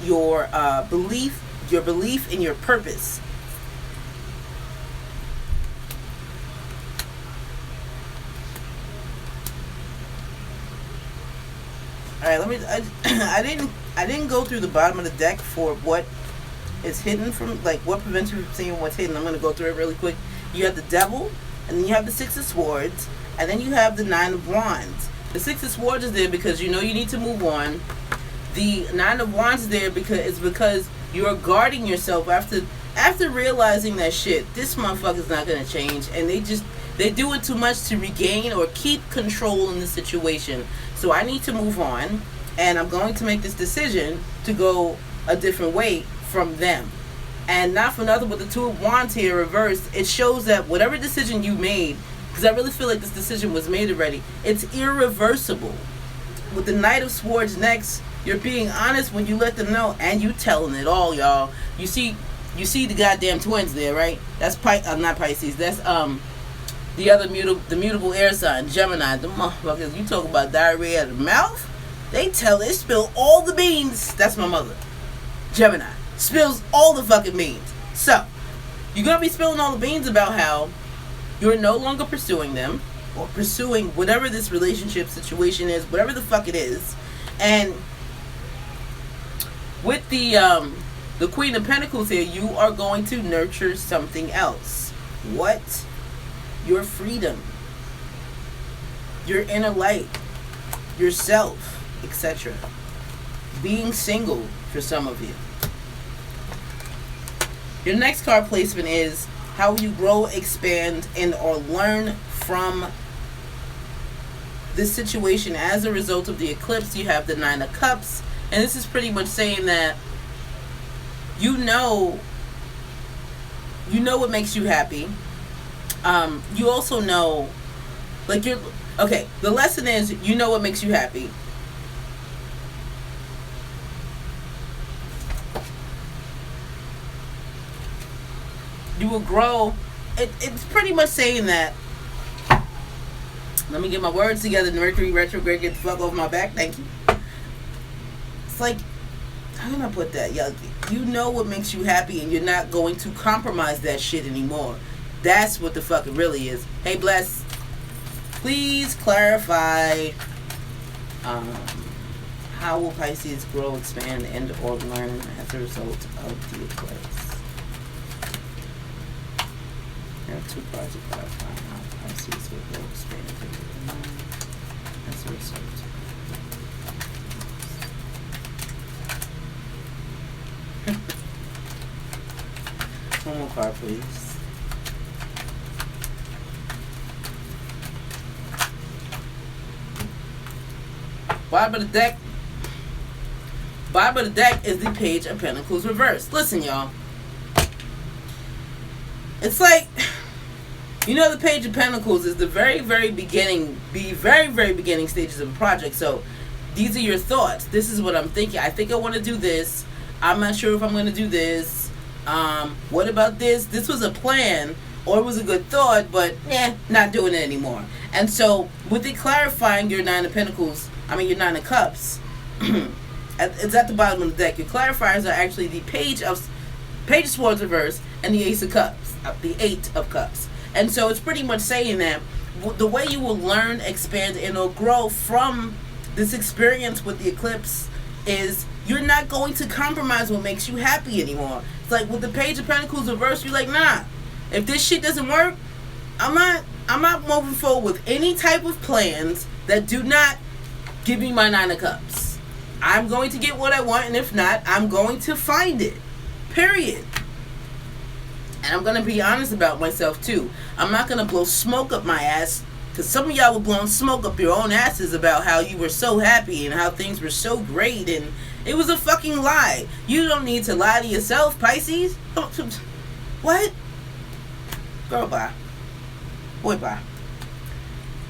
your belief in your purpose. All right, I didn't go through the bottom of the deck for what is hidden from, like, what prevents you from seeing what's hidden. I'm going to go through it really quick. You have the Devil, and then you have the Six of Swords, and then you have the Nine of Wands. The Six of Swords is there because you know you need to move on. The Nine of Wands is there because you're guarding yourself after realizing that shit, this motherfucker's not going to change, and they're doing too much to regain or keep control in the situation. So I need to move on, and I'm going to make this decision to go a different way from them. And not for nothing, with the Two of Wands here reversed, it shows that whatever decision you made, because I really feel like this decision was made already, it's irreversible. With the Knight of Swords next, you're being honest when you let them know, and you telling it all, y'all. You see the goddamn twins there, right? That's not Pisces. That's the other mutable air sign, Gemini. The motherfuckers, you talk about diarrhea out of the mouth, they spill all the beans. That's my mother, Gemini. Spills all the fucking beans. So, you're going to be spilling all the beans about how you're no longer pursuing them, or pursuing whatever this relationship situation is, whatever the fuck it is. And with the Queen of Pentacles here, you are going to nurture something else. What? Your freedom, your inner light, yourself, etc. Being single for some of you. Your next card placement is how you grow, expand, and or learn from this situation. As a result of the eclipse, you have the Nine of Cups, and this is pretty much saying that you know what makes you happy. You also know, like, the lesson is, you know what makes you happy. You will grow. It's pretty much saying that, let me get my words together. Mercury retrograde, get the fuck off my back. Thank you. It's like, how can I put that? You know what makes you happy, and you're not going to compromise that shit anymore. That's what the fuck it really is. Hey, Bless, please clarify, how will Pisces grow, expand, and or learn as a result of the eclipse? There are two parts to clarify how Pisces will grow, expand, and learn as a result. One more card, please. Bottom of the deck is the Page of Pentacles reversed. Listen, y'all. It's like, the Page of Pentacles is the very, very beginning stages of a project. So, these are your thoughts. This is what I'm thinking. I think I want to do this. I'm not sure if I'm going to do this. What about this? This was a plan, or it was a good thought, but not doing it anymore. And so, with it clarifying your Nine of Pentacles, your Nine of Cups, it's at the bottom of the deck. Your clarifiers are actually the Page of Swords reverse and the Ace of Cups, the Eight of Cups. And so, it's pretty much saying that the way you will learn, expand, and or grow from this experience with the eclipse is you're not going to compromise what makes you happy anymore. It's like with the Page of Pentacles reverse, you're like, nah, if this shit doesn't work, I'm not moving forward with any type of plans that do not give me my Nine of Cups. I'm going to get what I want, and if not, I'm going to find it. Period. And I'm going to be honest about myself too. I'm not going to blow smoke up my ass, because some of y'all were blowing smoke up your own asses about how you were so happy and how things were so great, and it was a fucking lie. You don't need to lie to yourself, Pisces. What? Girl, bye. Boy, bye.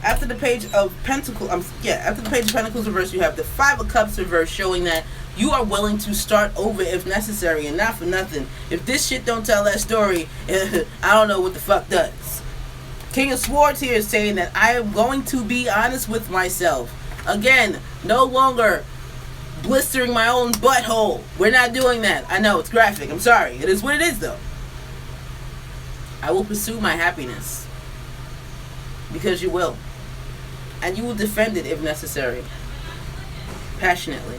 After the Page of Pentacles, after the Page of Pentacles reverse, you have the Five of Cups reverse, showing that you are willing to start over if necessary, and not for nothing. If this shit don't tell that story, I don't know what the fuck does. King of Swords here is saying that I am going to be honest with myself. Again, no longer blistering my own butthole. We're not doing that. I know, it's graphic. I'm sorry. It is what it is, though. I will pursue my happiness. Because you will. And you will defend it if necessary. Passionately.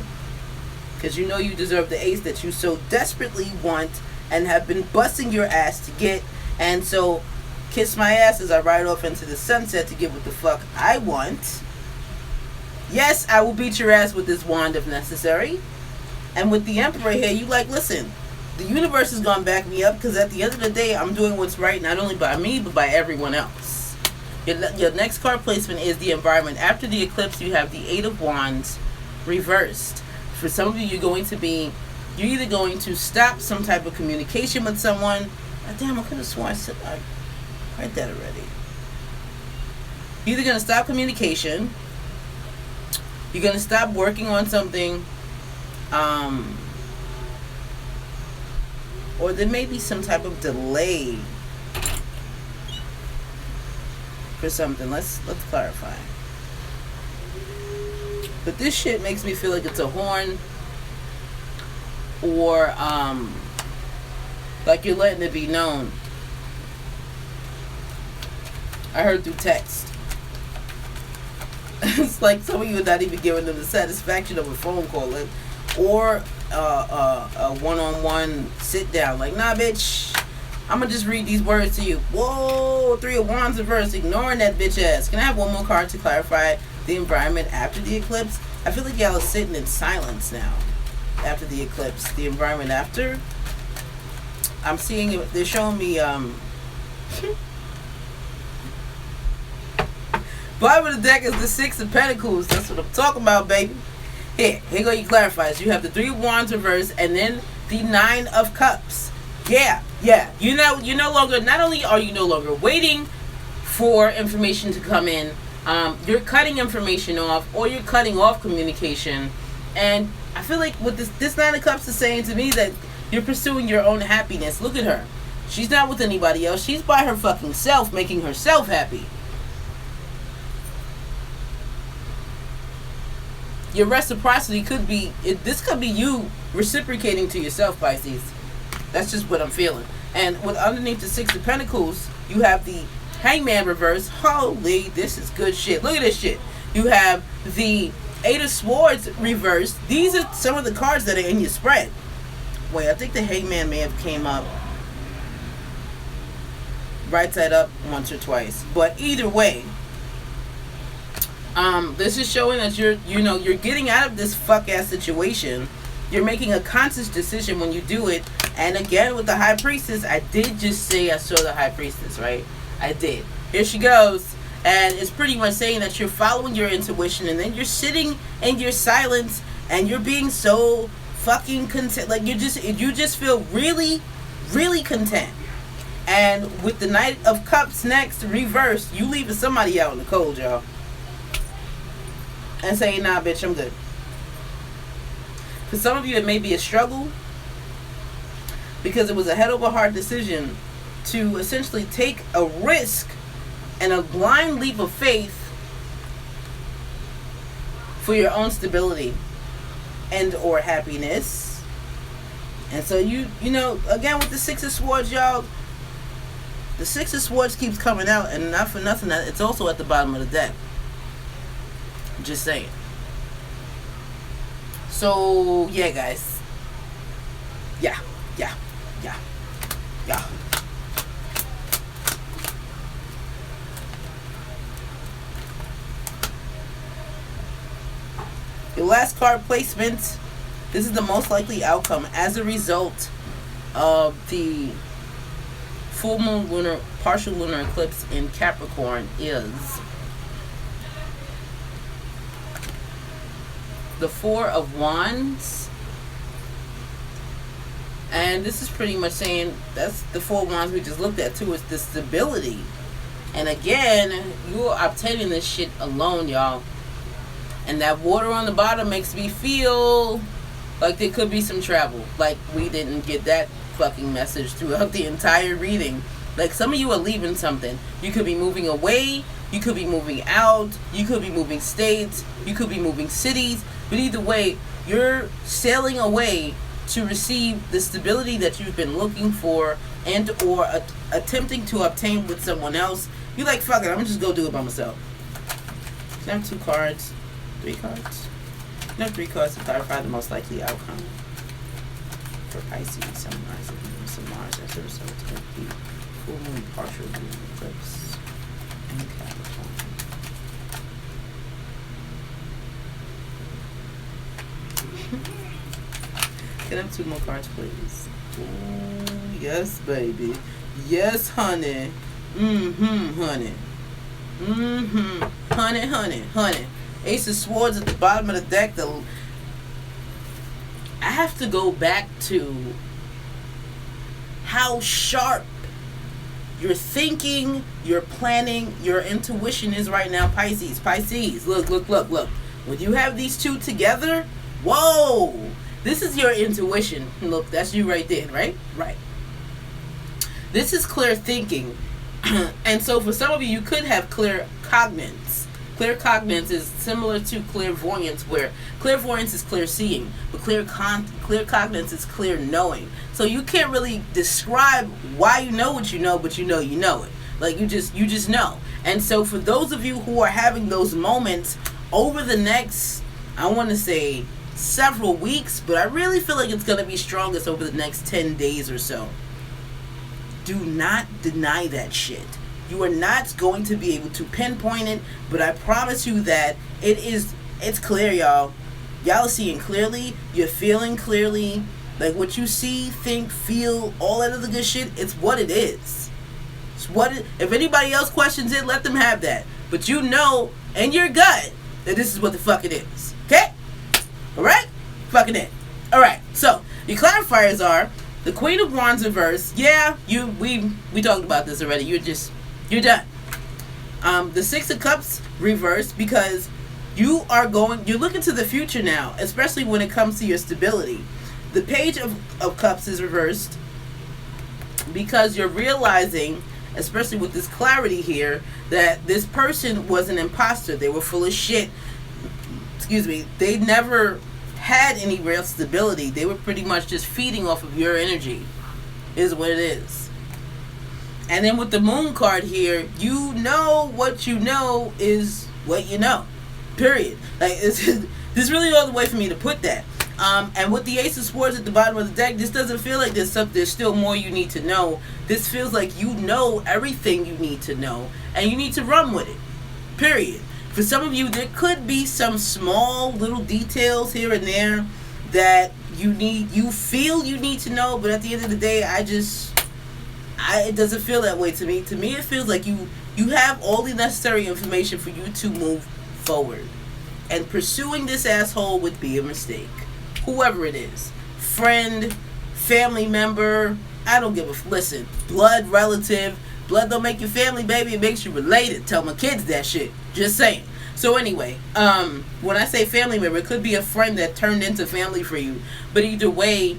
Because you know you deserve the ace that you so desperately want and have been busting your ass to get. And so, kiss my ass as I ride off into the sunset to get what the fuck I want. Yes, I will beat your ass with this wand if necessary. And with the Emperor here, you like, listen, the universe is going to back me up, because at the end of the day, I'm doing what's right, not only by me, but by everyone else. Your next card placement is the environment. After the eclipse, you have the Eight of Wands reversed. For some of you, you're either going to stop some type of communication with someone. Oh, damn, I could have sworn I read that already. You're either going to stop communication. You're going to stop working on something. Or there may be some type of delay for something. Let's clarify. But this shit makes me feel like it's a horn, or like you're letting it be known. I heard through text. It's like some of you are not even giving them the satisfaction of a phone call, or a one-on-one sit down. Like, nah, bitch, I'm gonna just read these words to you. Whoa, Three of Wands reverse, ignoring that bitch ass. Can I have one more card to clarify the environment after the eclipse? I feel like y'all are sitting in silence now. After the eclipse, the environment after. I'm seeing it. They're showing me. Bottom of the deck is the Six of Pentacles. That's what I'm talking about, baby. Here go your clarifiers. You have the Three of Wands reverse, and then the Nine of Cups. Yeah. You no longer. Not only are you no longer waiting for information to come in, you're cutting information off, or you're cutting off communication. And I feel like what this Nine of Cups is saying to me, that you're pursuing your own happiness. Look at her. She's not with anybody else. She's by her fucking self, making herself happy. Your reciprocity could be, this could be you reciprocating to yourself, Pisces. That's just what I'm feeling. And with underneath the Six of Pentacles, you have the Hangman reverse. Holy, this is good shit. Look at this shit. You have the Eight of Swords reversed. These are some of the cards that are in your spread. Wait, I think the Hangman may have came up right side up once or twice. But either way, this is showing that you're getting out of this fuck ass situation. You're making a conscious decision when you do it. And again, with the High Priestess, I did just say I saw the High Priestess, right? I did. Here she goes. And it's pretty much saying that you're following your intuition, and then you're sitting in your silence, and you're being so fucking content. Like, you just feel really, really content. And with the Knight of Cups next, reversed, you leaving somebody out in the cold, y'all. And saying, nah, bitch, I'm good. For some of you, it may be a struggle. because it was a head over heart decision to essentially take a risk and a blind leap of faith for your own stability and or happiness. And so you know, again with the Six of Swords, y'all, the Six of Swords keeps coming out, and not for nothing, it's also at the bottom of the deck. Just saying. So yeah, guys. Yeah. Your last card placement. This is the most likely outcome as a result of the full moon lunar, partial lunar eclipse in Capricorn is the Four of Wands. And this is pretty much saying, that's the Four of Wands we just looked at too, is the stability. And again, you're obtaining this shit alone, y'all. And that water on the bottom makes me feel like there could be some travel. Like we didn't get that fucking message throughout the entire reading. Like some of you are leaving something. You could be moving away. You could be moving out. You could be moving states. You could be moving cities. But either way, you're sailing away to receive the stability that you've been looking for and or attempting to obtain with someone else. You're like, fuck it, I'm going to just go do it by myself. Can I have 2 cards? 3 cards? No, 3 cards to clarify the most likely outcome for Pisces, Sun, Rising, Venus, and Mars as a result of the full moon, partial lunar eclipse in Capricorn. Can I have 2 more cards, please? Ooh, yes, baby. Yes, honey. Honey. Honey. Ace of Swords at the bottom of the deck. I have to go back to how sharp your thinking, your planning, your intuition is right now, Pisces. Pisces, look. When you have these two together, whoa! This is your intuition. Look, that's you right there, right? Right. This is clear thinking. And so for some of you, you could have clear cognizance. Clear cognizance is similar to clairvoyance, where clairvoyance is clear seeing, but clear cognizance is clear knowing. So you can't really describe why you know what you know, but you know it. Like you just know. And so for those of you who are having those moments over the next, I want to say several weeks, but I really feel like it's going to be strongest over the next 10 days or so. Do not deny that shit. You are not going to be able to pinpoint it, but I promise you that it's clear, y'all. Y'all are seeing clearly, you're feeling clearly, like what you see, think, feel, all that other good shit, it's what it is. It's what it, if anybody else questions it, let them have that. But you know in your gut that this is what the fuck it is. Okay? Alright? Fucking it. Alright, so your clarifiers are the Queen of Wands reverse. Yeah, we talked about this already. You're done. The Six of Cups reversed because you're looking to the future now, especially when it comes to your stability. The Page of Cups is reversed because you're realizing, especially with this clarity here, that this person was an imposter. They were full of shit. Excuse me. They never had any real stability. They were pretty much just feeding off of your energy, is what it is. And then with the Moon card here, you know what you know is what you know. Period. Like there's really no other way for me to put that. And with the Ace of Swords at the bottom of the deck, this doesn't feel like there's still more you need to know. This feels like you know everything you need to know, and you need to run with it. Period. For some of you, there could be some small little details here and there that you feel you need to know, but at the end of the day, it doesn't feel that way to me. To me, it feels like you have all the necessary information for you to move forward. And pursuing this asshole would be a mistake. Whoever it is. Friend, family member, I don't give a... Listen, blood relative. Blood don't make you family, baby. It makes you related. Tell my kids that shit. Just saying. So anyway, when I say family member, it could be a friend that turned into family for you. But either way,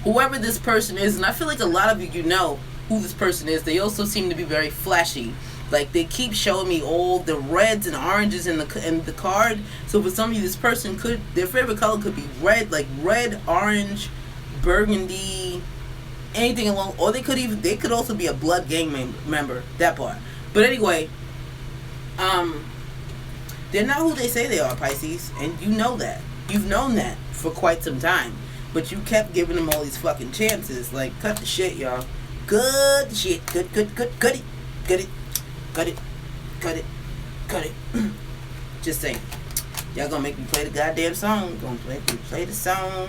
whoever this person is, and I feel like a lot of you know who this person is, they also seem to be very flashy. Like, they keep showing me all the reds and oranges in the card. So for some of you, this person could, their favorite color could be red, like red, orange, burgundy, anything along. Or they could also be a blood gang member. That part. But anyway, they're not who they say they are, Pisces, and you know that. You've known that for quite some time, but you kept giving them all these fucking chances. Like, cut the shit, y'all. Good shit. Cut it. Just saying. Y'all gonna make me play the goddamn song. Gonna make me play the song.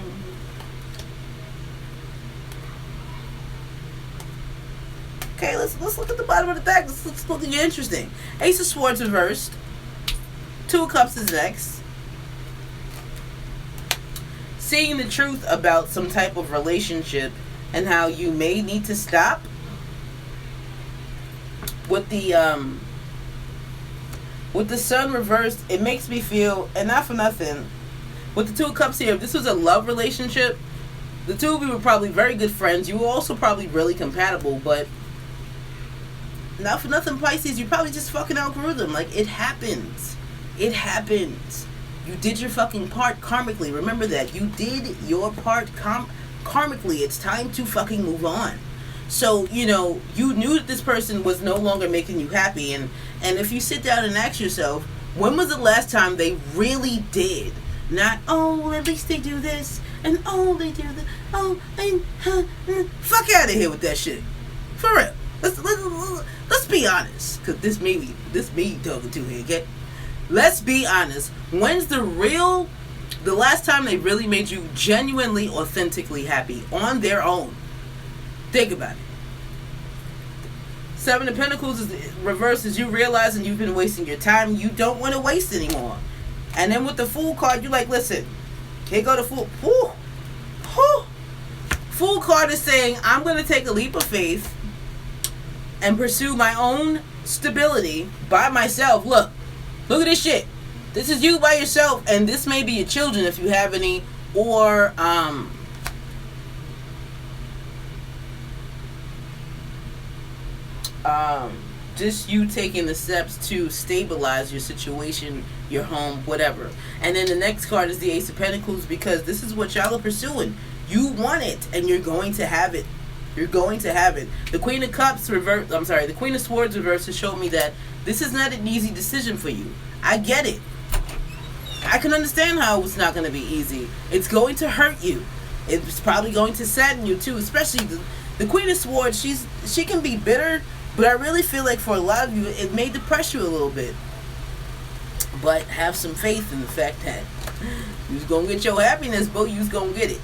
Okay, let's look at the bottom of the deck. Let's look at your interesting. Ace of Swords reversed. Two of Cups is next. Seeing the truth about some type of relationship and how you may need to stop. With the Sun reversed, it makes me feel, and not for nothing, with the Two of Cups here, if this was a love relationship, the two of you were probably very good friends. You were also probably really compatible, but not for nothing, Pisces, you probably just fucking outgrew them. Like, it happens. It happens. You did your fucking part karmically. Remember that. You did your part karmically. It's time to fucking move on. So, you know, you knew that this person was no longer making you happy. And if you sit down and ask yourself, when was the last time they really did? Not, oh, at least they do this. And, oh, they do this. Oh, and, fuck out of here with that shit. For real. Let's be honest. Because this me talking to here, okay? Let's be honest. When's the last time they really made you genuinely, authentically happy on their own? Think about it. Seven of Pentacles is reversed as you realizing you've been wasting your time. You don't want to waste anymore. And then with the Fool card, you're like, listen, here go the Fool. Fool card is saying, I'm going to take a leap of faith and pursue my own stability by myself. Look at this shit. This is you by yourself, and this may be your children if you have any, or just you taking the steps to stabilize your situation, your home, whatever. And then the next card is the Ace of Pentacles, because this is what y'all are pursuing. You want it, and you're going to have it. You're going to have it. The Queen of Cups reverse. The Queen of Swords reverse has showed me that this is not an easy decision for you. I get it. I can understand how it's not going to be easy. It's going to hurt you. It's probably going to sadden you too. Especially the Queen of Swords. She can be bitter, but I really feel like for a lot of you, it may depress you a little bit. But have some faith in the fact that you're going to get your happiness, but you're going to get it.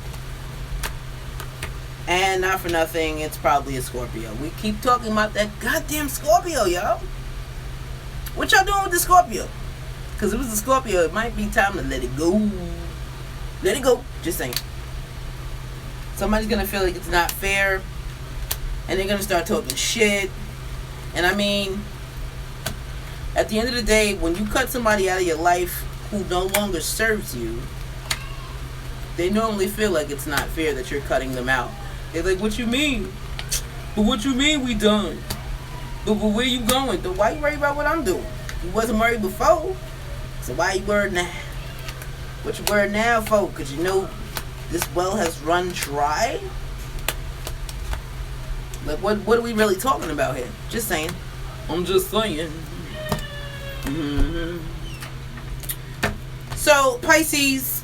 And not for nothing, it's probably a Scorpio. We keep talking about that goddamn Scorpio, y'all. What y'all doing with the Scorpio? Because it was a Scorpio, it might be time to let it go. Let it go. Just saying. Somebody's going to feel like it's not fair. And they're going to start talking shit. And I mean, at the end of the day, when you cut somebody out of your life who no longer serves you, they normally feel like it's not fair that you're cutting them out. They're like, what you mean? But what you mean we done? But where you going? Then why you worried about what I'm doing? You wasn't worried before. So why you worried now? What you worried now for? Because you know this well has run dry? Like, what are we really talking about here? Just saying. I'm just saying. Mm-hmm. So, Pisces,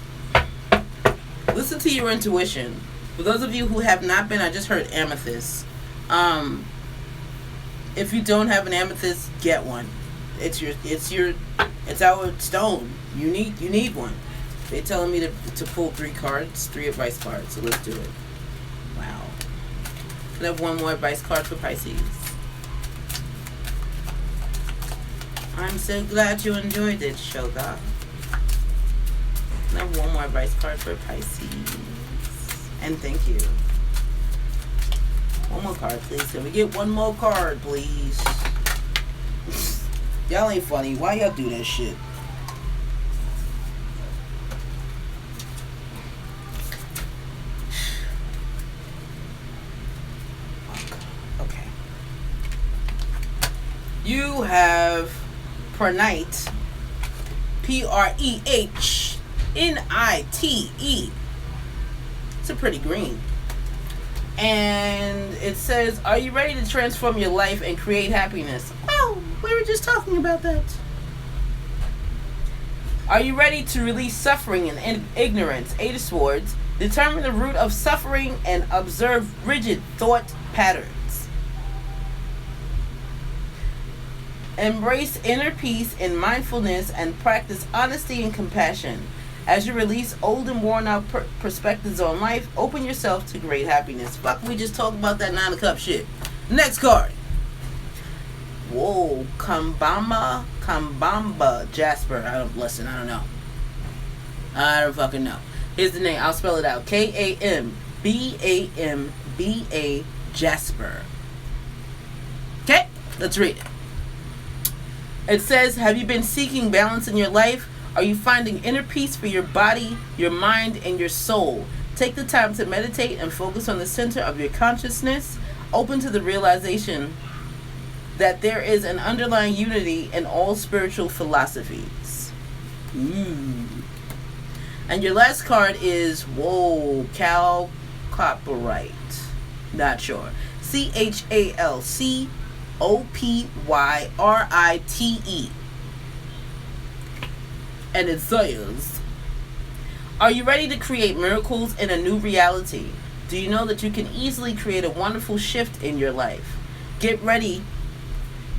listen to your intuition. For those of you who have not been, I just heard amethyst. If you don't have an amethyst, get one. It's our stone. You need one. They're telling me to pull 3 cards, 3 advice cards. So let's do it. Wow. I have one more advice card for Pisces. I'm so glad you enjoyed it, Shoga. I have one more advice card for Pisces. And thank you. One more card, please. Can we get one more card, please? Y'all ain't funny. Why y'all do that shit? you have Prenite, Prehnite. It's a pretty green. And it says, are you ready to transform your life and create happiness? Oh, we were just talking about that. Are you ready to release suffering and ignorance? Eight of Swords. Determine the root of suffering and observe rigid thought patterns. Embrace inner peace and mindfulness and practice honesty and compassion. As you release old and worn out perspectives on life, open yourself to great happiness. Fuck, we just talked about that 9 of Cups shit. Next card. Whoa, Kambamba Jasper. I don't know. I don't fucking know. Here's the name. I'll spell it out. Kambamba Jasper. Okay, let's read it. It says, have you been seeking balance in your life? Are you finding inner peace for your body, your mind, and your soul? Take the time to meditate and focus on the center of your consciousness, open to the realization that there is an underlying unity in all spiritual philosophies. Ooh. And your last card is, whoa, Calcopyrite. Not sure. Calcopyrite. And it says, are you ready to create miracles in a new reality? Do you know that you can easily create a wonderful shift in your life? Get ready,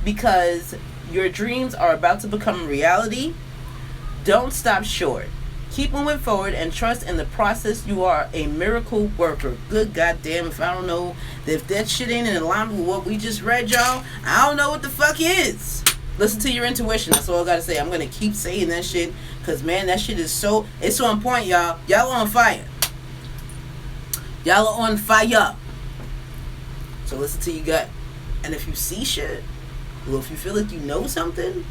because your dreams are about to become reality. Don't stop short. Keep moving forward and trust in the process. You are a miracle worker. Good goddamn, if I don't know, if that shit ain't in alignment with what we just read, y'all, I don't know what the fuck is. Listen to your intuition. That's all I gotta say. I'm gonna keep saying that shit, because man, that shit is it's on point, y'all. Y'all are on fire. Y'all are on fire. So listen to your gut. And if you see shit, or if you feel like you know something,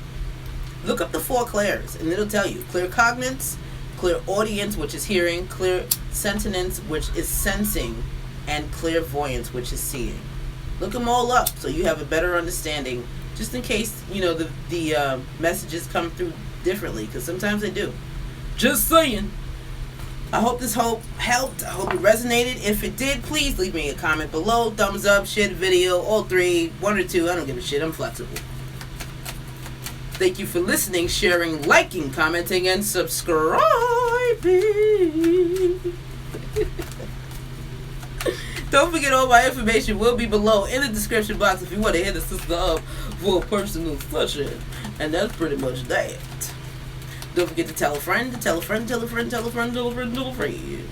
look up the 4 clairs, and it'll tell you. Claircognizance, clairaudience, which is hearing, clairsentience, which is sensing, and clairvoyance, which is seeing. Look them all up so you have a better understanding, just in case, the messages come through differently, because sometimes they do. Just saying. I hope this helped. I hope it resonated. If it did, please leave me a comment below. Thumbs up, share the video, all 3, 1 or 2. I don't give a shit. I'm flexible. Thank you for listening, sharing, liking, commenting, and subscribing. Don't forget, all my information will be below in the description box if you want to hit the sister up for a personal session. And that's pretty much that. Don't forget to tell a friend, to tell a friend, tell a friend, tell a friend, tell a friend, tell a friend.